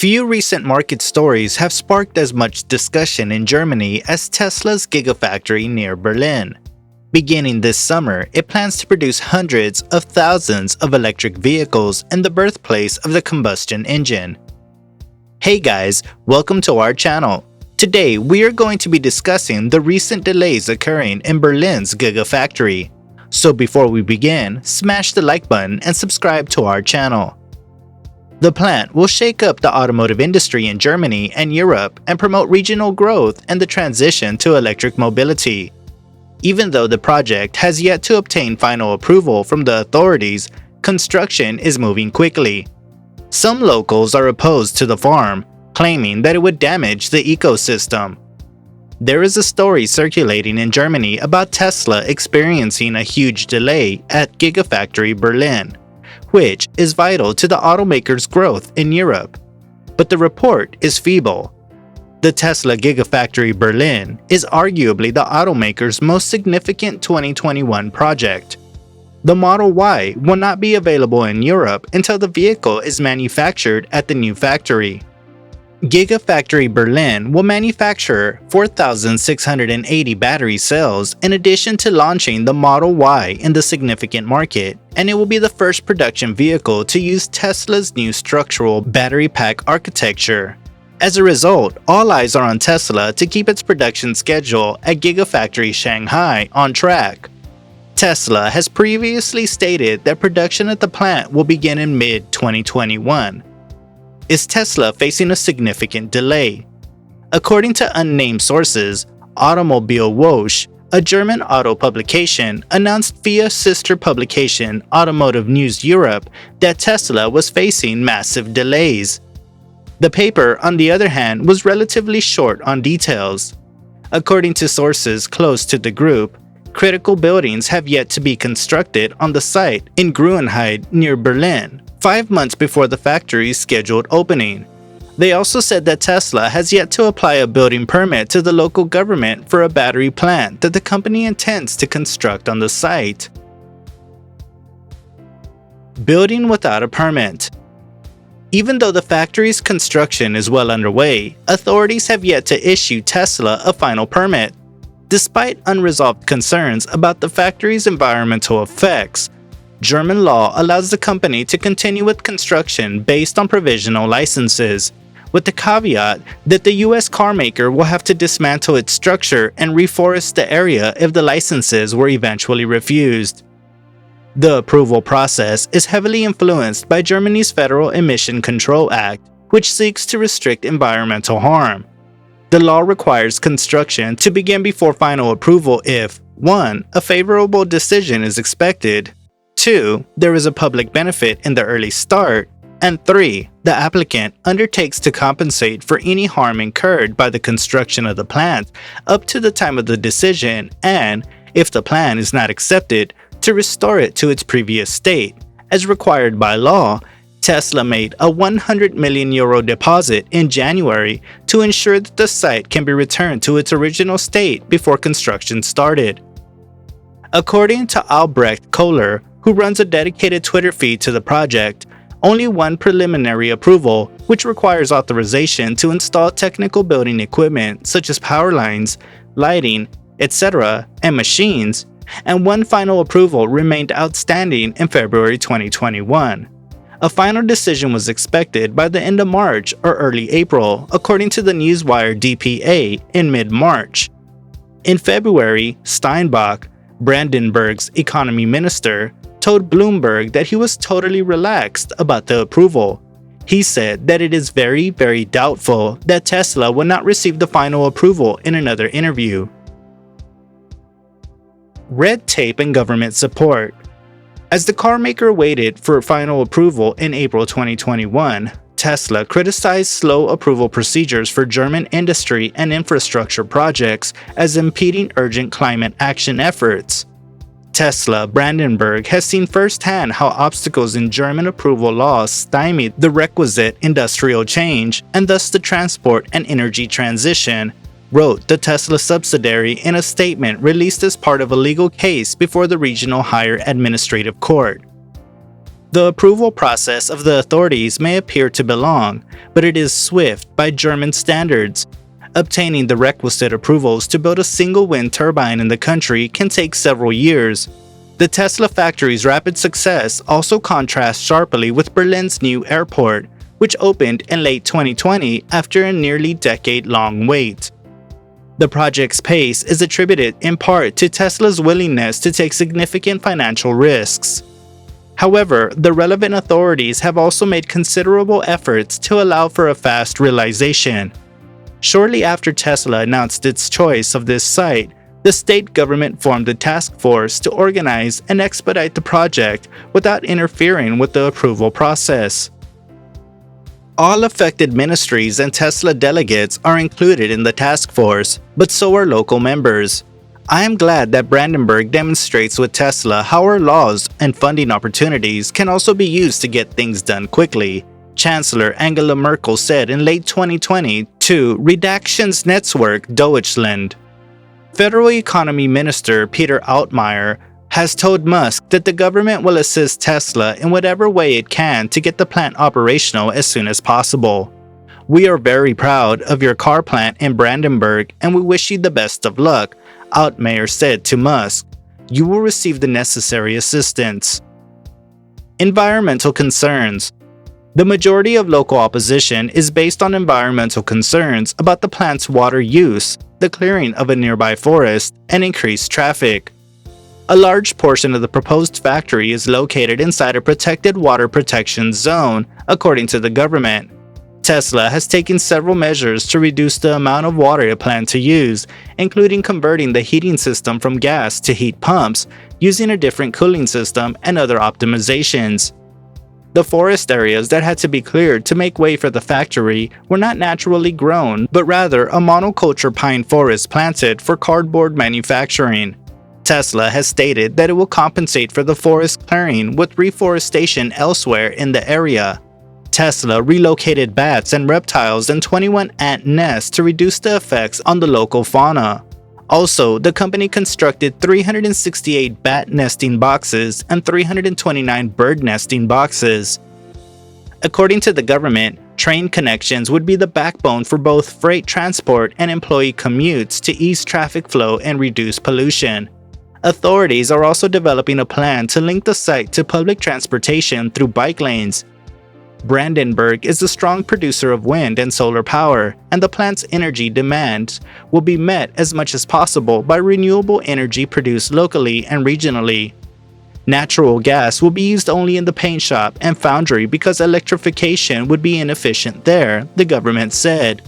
Few recent market stories have sparked as much discussion in Germany as Tesla's Gigafactory near Berlin. Beginning this summer, it plans to produce hundreds of thousands of electric vehicles in the birthplace of the combustion engine. Hey guys, welcome to our channel. Today we are going to be discussing the recent delays occurring in Berlin's Gigafactory. So before we begin, smash the like button and subscribe to our channel. The plant will shake up the automotive industry in Germany and Europe and promote regional growth and the transition to electric mobility. Even though the project has yet to obtain final approval from the authorities, construction is moving quickly. Some locals are opposed to the farm, claiming that it would damage the ecosystem. There is a story circulating in Germany about Tesla experiencing a huge delay at Gigafactory Berlin, which is vital to the automaker's growth in Europe. But the report is feeble. The Tesla Gigafactory Berlin is arguably the automaker's most significant 2021 project. The Model Y will not be available in Europe until the vehicle is manufactured at the new factory. Gigafactory Berlin will manufacture 4,680 battery cells in addition to launching the Model Y in the significant market, and it will be the first production vehicle to use Tesla's new structural battery pack architecture. As a result, all eyes are on Tesla to keep its production schedule at Gigafactory Shanghai on track. Tesla has previously stated that production at the plant will begin in mid-2021. Is Tesla facing a significant delay? According to unnamed sources, Automobile Woche, a German auto publication, announced via sister publication Automotive News Europe that Tesla was facing massive delays. The paper, on the other hand, was relatively short on details. According to sources close to the group, critical buildings have yet to be constructed on the site in Grünheide near Berlin, 5 months before the factory's scheduled opening. They also said that Tesla has yet to apply a building permit to the local government for a battery plant that the company intends to construct on the site. Building without a permit. Even though the factory's construction is well underway, authorities have yet to issue Tesla a final permit. Despite unresolved concerns about the factory's environmental effects, German law allows the company to continue with construction based on provisional licenses, with the caveat that the US carmaker will have to dismantle its structure and reforest the area if the licenses were eventually refused. The approval process is heavily influenced by Germany's Federal Emission Control Act, which seeks to restrict environmental harm. The law requires construction to begin before final approval if 1. A favorable decision is expected, 2. There is a public benefit in the early start, and 3. The applicant undertakes to compensate for any harm incurred by the construction of the plant up to the time of the decision and, if the plan is not accepted, to restore it to its previous state. As required by law, Tesla made a €100 million deposit in January to ensure that the site can be returned to its original state before construction started. According to Albrecht Kohler, who runs a dedicated Twitter feed to the project, only one preliminary approval, which requires authorization to install technical building equipment such as power lines, lighting, etc., and machines, and one final approval remained outstanding in February 2021. A final decision was expected by the end of March or early April, according to the newswire DPA in mid-March. In February, Steinbach, Brandenburg's economy minister, told Bloomberg that he was totally relaxed about the approval. He said that it is very, very doubtful that Tesla will not receive the final approval in another interview. Red tape and government support. As the carmaker waited for final approval in April 2021, Tesla criticized slow approval procedures for German industry and infrastructure projects as impeding urgent climate action efforts. Tesla Brandenburg has seen firsthand how obstacles in German approval laws stymied the requisite industrial change and thus the transport and energy transition, wrote the Tesla subsidiary in a statement released as part of a legal case before the Regional Higher Administrative Court. The approval process of the authorities may appear to be long, but it is swift by German standards. Obtaining the requisite approvals to build a single wind turbine in the country can take several years. The Tesla factory's rapid success also contrasts sharply with Berlin's new airport, which opened in late 2020 after a nearly decade-long wait. The project's pace is attributed in part to Tesla's willingness to take significant financial risks. However, the relevant authorities have also made considerable efforts to allow for a fast realization. Shortly after Tesla announced its choice of this site, the state government formed a task force to organize and expedite the project without interfering with the approval process. All affected ministries and Tesla delegates are included in the task force, but so are local members. I am glad that Brandenburg demonstrates with Tesla how our laws and funding opportunities can also be used to get things done quickly, Chancellor Angela Merkel said in late 2020 to Redaktionsnetzwerk Deutschland. Federal Economy Minister Peter Altmaier has told Musk that the government will assist Tesla in whatever way it can to get the plant operational as soon as possible. "We are very proud of your car plant in Brandenburg and we wish you the best of luck," Altmaier said to Musk. "You will receive the necessary assistance." Environmental concerns. The majority of local opposition is based on environmental concerns about the plant's water use, the clearing of a nearby forest, and increased traffic. A large portion of the proposed factory is located inside a protected water protection zone, according to the government. Tesla has taken several measures to reduce the amount of water it planned to use, including converting the heating system from gas to heat pumps, using a different cooling system, and other optimizations. The forest areas that had to be cleared to make way for the factory were not naturally grown, but rather a monoculture pine forest planted for cardboard manufacturing. Tesla has stated that it will compensate for the forest clearing with reforestation elsewhere in the area. Tesla relocated bats and reptiles and 21 ant nests to reduce the effects on the local fauna. Also, the company constructed 368 bat nesting boxes and 329 bird nesting boxes. According to the government, train connections would be the backbone for both freight transport and employee commutes to ease traffic flow and reduce pollution. Authorities are also developing a plan to link the site to public transportation through bike lanes. Brandenburg is a strong producer of wind and solar power, and the plant's energy demands will be met as much as possible by renewable energy produced locally and regionally. Natural gas will be used only in the paint shop and foundry because electrification would be inefficient there, the government said.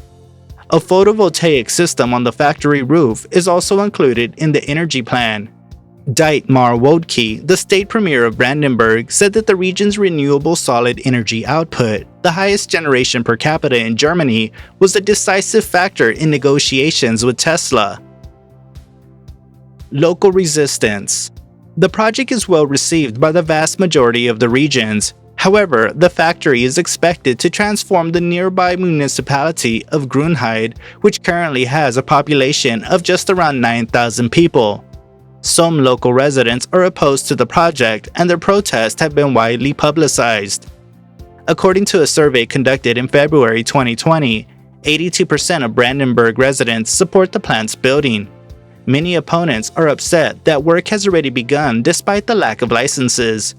A photovoltaic system on the factory roof is also included in the energy plan. Dietmar Woidke, the state premier of Brandenburg, said that the region's renewable solid energy output, the highest generation per capita in Germany, was a decisive factor in negotiations with Tesla. Local resistance. The project is well received by the vast majority of the regions. However, the factory is expected to transform the nearby municipality of Grünheide, which currently has a population of just around 9,000 people. Some local residents are opposed to the project, and their protests have been widely publicized. According to a survey conducted in February 2020, 82% of Brandenburg residents support the plant's building. Many opponents are upset that work has already begun despite the lack of licenses.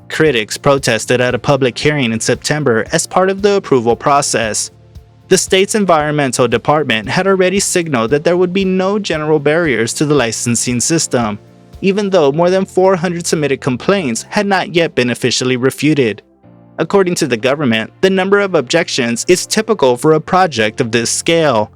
Critics protested at a public hearing in September as part of the approval process. The state's environmental department had already signaled that there would be no general barriers to the licensing system, even though more than 400 submitted complaints had not yet been officially refuted. According to the government, the number of objections is typical for a project of this scale.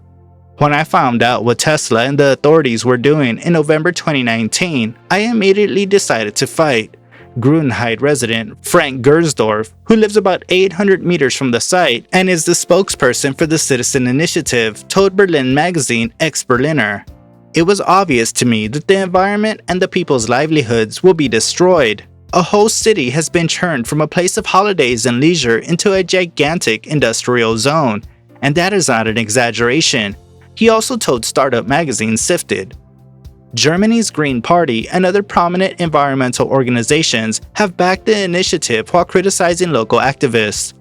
When I found out what Tesla and the authorities were doing in November 2019, I immediately decided to fight. Grünheide resident Frank Gersdorf, who lives about 800 meters from the site and is the spokesperson for the citizen initiative, told Berlin magazine Ex-Berliner, "It was obvious to me that the environment and the people's livelihoods will be destroyed. A whole city has been turned from a place of holidays and leisure into a gigantic industrial zone, and that is not an exaggeration," he also told startup magazine Sifted. Germany's Green Party and other prominent environmental organizations have backed the initiative while criticizing local activists.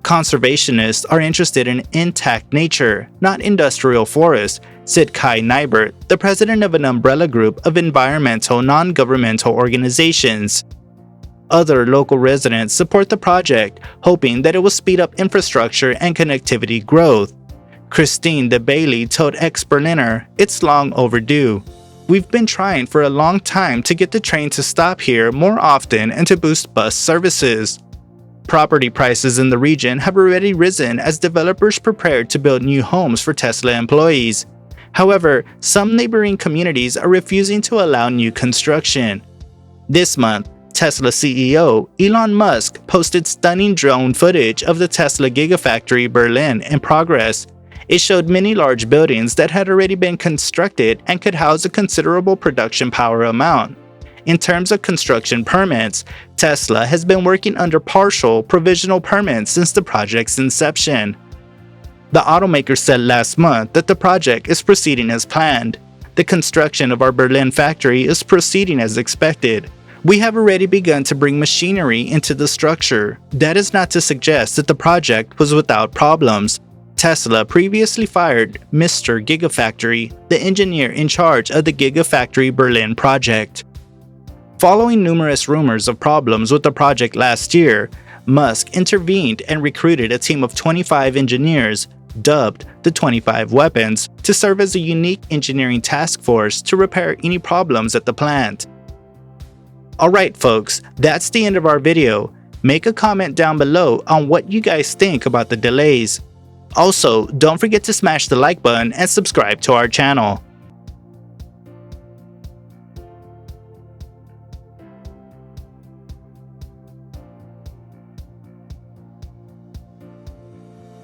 Conservationists are interested in intact nature, not industrial forests, said Kai Neibert, the president of an umbrella group of environmental non-governmental organizations. Other local residents support the project, hoping that it will speed up infrastructure and connectivity growth. Christine de Bailey told Ex-Berliner, "It's long overdue. We've been trying for a long time to get the train to stop here more often and to boost bus services." Property prices in the region have already risen as developers prepare to build new homes for Tesla employees. However, some neighboring communities are refusing to allow new construction. This month, Tesla CEO Elon Musk posted stunning drone footage of the Tesla Gigafactory Berlin in progress. It showed many large buildings that had already been constructed and could house a considerable production power amount. In terms of construction permits, Tesla has been working under partial provisional permits since the project's inception. The automaker said last month that the project is proceeding as planned. "The construction of our Berlin factory is proceeding as expected. We have already begun to bring machinery into the structure. That is not to suggest that the project was without problems." Tesla previously fired Mr. Gigafactory, the engineer in charge of the Gigafactory Berlin project. Following numerous rumors of problems with the project last year, Musk intervened and recruited a team of 25 engineers, dubbed the 25 Weapons, to serve as a unique engineering task force to repair any problems at the plant. Alright folks, that's the end of our video. Make a comment down below on what you guys think about the delays. Also, don't forget to smash the like button and subscribe to our channel.